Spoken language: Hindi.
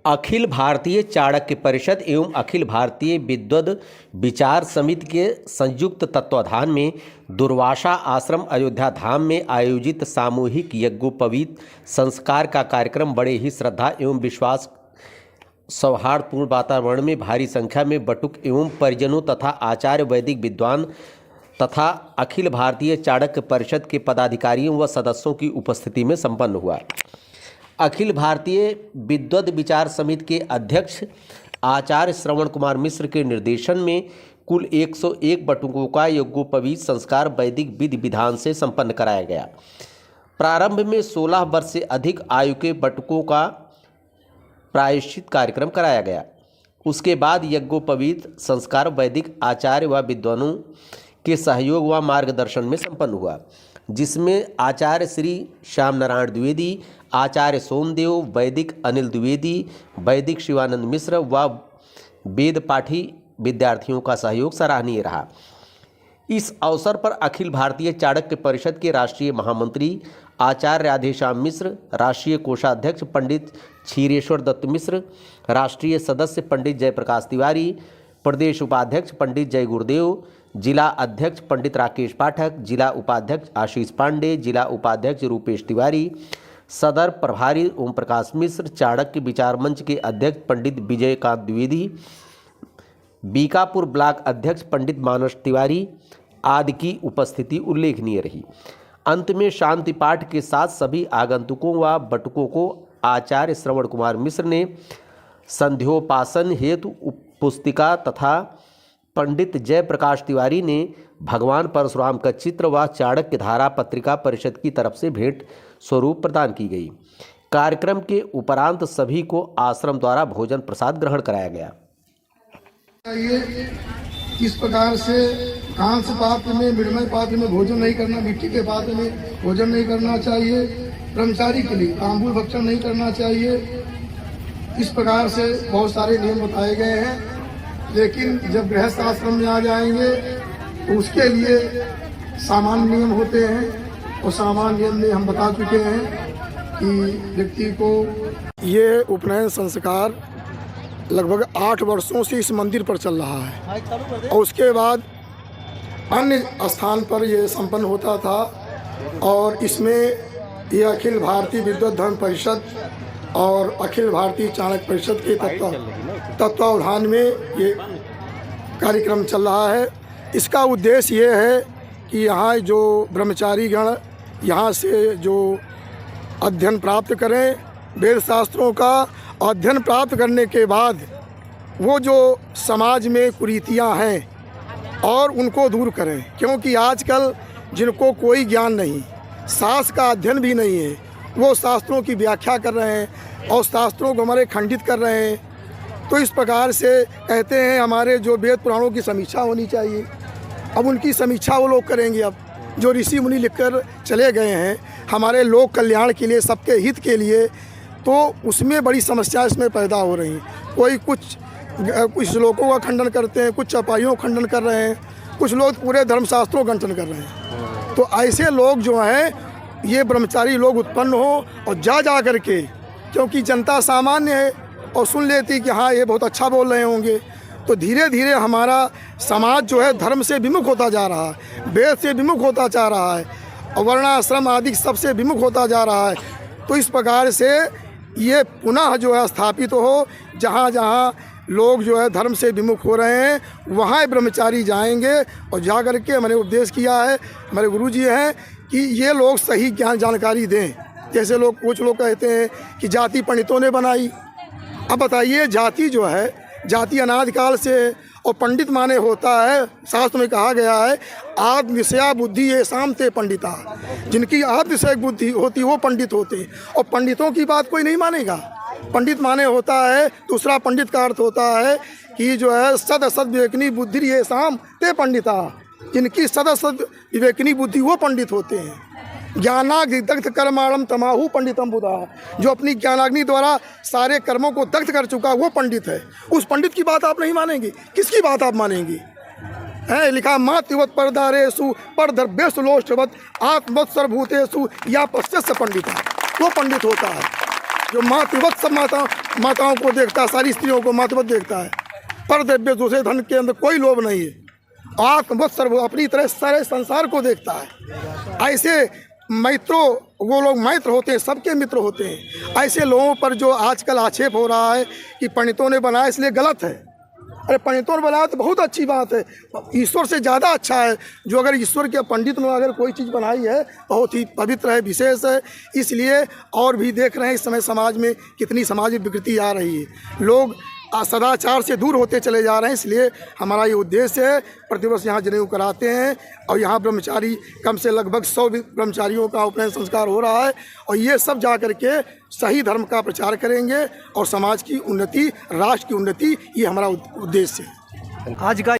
अखिल भारतीय चाणक्य परिषद एवं अखिल भारतीय विद्वद विचार समिति के संयुक्त तत्वाधान में दुर्वासा आश्रम अयोध्या धाम में आयोजित सामूहिक यज्ञोपवीत संस्कार का कार्यक्रम बड़े ही श्रद्धा एवं विश्वास सौहार्दपूर्ण वातावरण में भारी संख्या में बटुक एवं परिजनों तथा आचार्य वैदिक विद्वान तथा अखिल भारतीय चाणक्य परिषद के पदाधिकारियों व सदस्यों की उपस्थिति में संपन्न हुआ। अखिल भारतीय विद्वद विचार समिति के अध्यक्ष आचार्य श्रवण कुमार मिश्र के निर्देशन में कुल 101 बटुकों का यज्ञोपवीत संस्कार वैदिक विधि विधान से संपन्न कराया गया। प्रारंभ में 16 वर्ष से अधिक आयु के बटुकों का प्रायश्चित कार्यक्रम कराया गया। उसके बाद यज्ञोपवीत संस्कार वैदिक आचार्य व विद्वानों के सहयोग व मार्गदर्शन में संपन्न हुआ, जिसमें आचार्य श्री श्याम नारायण द्विवेदी, आचार्य सोमदेव, वैदिक अनिल द्विवेदी, वैदिक शिवानंद मिश्र व वेद पाठी विद्यार्थियों का सहयोग सराहनीय रहा। इस अवसर पर अखिल भारतीय चाणक्य परिषद के राष्ट्रीय महामंत्री आचार्य राधेश्याम मिश्र, राष्ट्रीय कोषाध्यक्ष पंडित क्षीरेश्वर दत्त मिश्र, राष्ट्रीय सदस्य पंडित जयप्रकाश तिवारी, प्रदेश उपाध्यक्ष पंडित जय गुरुदेव, जिला अध्यक्ष पंडित राकेश पाठक, जिला उपाध्यक्ष आशीष पांडे, जिला उपाध्यक्ष रूपेश तिवारी, सदर प्रभारी ओम प्रकाश मिश्र, चाणक्य विचार मंच के अध्यक्ष पंडित विजयकांत द्विवेदी, बीकापुर ब्लॉक अध्यक्ष पंडित मानस तिवारी आदि की उपस्थिति उल्लेखनीय रही। अंत में शांति पाठ के साथ सभी आगंतुकों व बटुकों को आचार्य श्रवण कुमार मिश्र ने संध्योपासन हेतु पुस्तिका तथा पंडित जयप्रकाश तिवारी ने भगवान परशुराम का चित्र व चाणक्य धारा पत्रिका परिषद की तरफ से भेंट स्वरूप प्रदान की गई। कार्यक्रम के उपरांत सभी को आश्रम द्वारा भोजन प्रसाद ग्रहण कराया गया। इस प्रकार से कांस्य पात्र में, मृण्मय पात्र में भोजन नहीं करना, मिट्टी के पात्र में भोजन नहीं करना चाहिए। ब्रह्मचारी के लिए तांबूल भक्षण नहीं करना चाहिए। इस प्रकार से बहुत सारे नियम बताए गए हैं, लेकिन जब गृहस्थ आश्रम में आ जाएंगे तो उसके लिए सामान्य नियम होते हैं, और सामान्य नियम में हम बता चुके हैं कि व्यक्ति को ये उपनयन संस्कार लगभग 8 वर्षों से इस मंदिर पर चल रहा है, और उसके बाद अन्य स्थान पर ये संपन्न होता था। और इसमें ये अखिल भारतीय विद्वत धर्म परिषद और अखिल भारतीय चाणक्य परिषद के तत्वावधान में ये कार्यक्रम चल रहा है। इसका उद्देश्य ये है कि यहाँ जो ब्रह्मचारी गण यहाँ से जो अध्ययन प्राप्त करें, वेद शास्त्रों का अध्ययन प्राप्त करने के बाद वो जो समाज में कुरीतियाँ हैं और उनको दूर करें, क्योंकि आजकल जिनको कोई ज्ञान नहीं, शास्त्र का अध्ययन भी नहीं है, वो शास्त्रों की व्याख्या कर रहे हैं और शास्त्रों को हमारे खंडित कर रहे हैं। तो इस प्रकार से कहते हैं हमारे जो वेद पुराणों की समीक्षा होनी चाहिए। अब उनकी समीक्षा वो लोग करेंगे। अब जो ऋषि मुनि लिखकर चले गए हैं हमारे लोक कल्याण के लिए, सबके हित के लिए, तो उसमें बड़ी समस्या इसमें पैदा हो रही हैं। कोई कुछ श्लोकों का खंडन करते हैं, कुछ चौपाइयों का खंडन कर रहे हैं, कुछ लोग पूरे धर्मशास्त्रों का खंडन कर रहे हैं। तो ऐसे लोग जो हैं ये ब्रह्मचारी लोग उत्पन्न हो और जा कर के, क्योंकि जनता सामान्य है और सुन लेती कि हाँ ये बहुत अच्छा बोल रहे होंगे, तो धीरे धीरे हमारा समाज जो है धर्म से विमुख होता जा रहा है, वेद से विमुख होता जा रहा है और वर्णाश्रम आदि सबसे विमुख होता जा रहा है। तो इस प्रकार से ये पुनः जो है स्थापित हो, जहाँ जहाँ लोग जो है धर्म से विमुख हो रहे हैं वहाँ ब्रह्मचारी जाएंगे और जा कर के मैंने उपदेश किया है, हमारे गुरुजी हैं कि ये लोग सही ज्ञान जानकारी दें। जैसे लोग कुछ लोग कहते हैं कि जाति पंडितों ने बनाई। अब बताइए, जाति जो है, जाति अनादिकाल से, और पंडित माने होता है, शास्त्र में कहा गया है आत्मविषया बुद्धि ये शाम ते पंडिता, जिनकी आत्मविषय बुद्धि होती वो पंडित होते, और पंडितों की बात कोई नहीं मानेगा। पंडित माने होता है, दूसरा पंडित का अर्थ होता है कि जो है सद असद विवेकनी बुद्धि ये शाम ते पंडिता, जिनकी सद असद विवेकनी बुद्धि वो पंडित होते हैं। ज्ञानाग्नि दग्ध कर्माणम तमाहु पंडितम बुधा, जो अपनी ज्ञानाग्नि द्वारा सारे कर्मों को दग्ध कर चुका वो पंडित है। उस पंडित की बात आप नहीं मानेंगे, किसकी बात आप मानेंगे? है लिखा मातृवत परदारेषु परदर्भ्यस्तु लोष्टवत आत्मवत सर्वभूतेषु या पश्यस्य पंडिता, वो पंडित होता है। जो मातृवत सब माताओं को देखता है, सारी स्त्रियों को मातृवत देखता है। पर द्रव्य दूसरे धन के अंदर कोई लोभ नहीं है। आत्मवत सर्व अपनी तरह सारे संसार को देखता है। ऐसे मैत्रों, वो लोग मैत्र होते हैं, सबके मित्र होते हैं। ऐसे लोगों पर जो आजकल आक्षेप हो रहा है कि पंडितों ने बनाया इसलिए गलत है। अरे पंडितों ने बनाया तो बहुत अच्छी बात है, ईश्वर से ज़्यादा अच्छा है। जो अगर ईश्वर के पंडित ने अगर कोई चीज़ बनाई है बहुत ही पवित्र है, विशेष है। इसलिए और भी देख रहे हैं इस समय समाज में कितनी समाज में विकृति आ रही है। लोग सदाचार से दूर होते चले जा रहे हैं। इसलिए हमारा ये उद्देश्य है, प्रतिवर्ष यहाँ जनेऊ कराते हैं और यहाँ ब्रह्मचारी कम से लगभग 100 ब्रह्मचारियों का उपनयन संस्कार हो रहा है। और ये सब जा कर के सही धर्म का प्रचार करेंगे और समाज की उन्नति, राष्ट्र की उन्नति, ये हमारा उद्देश्य है। आज का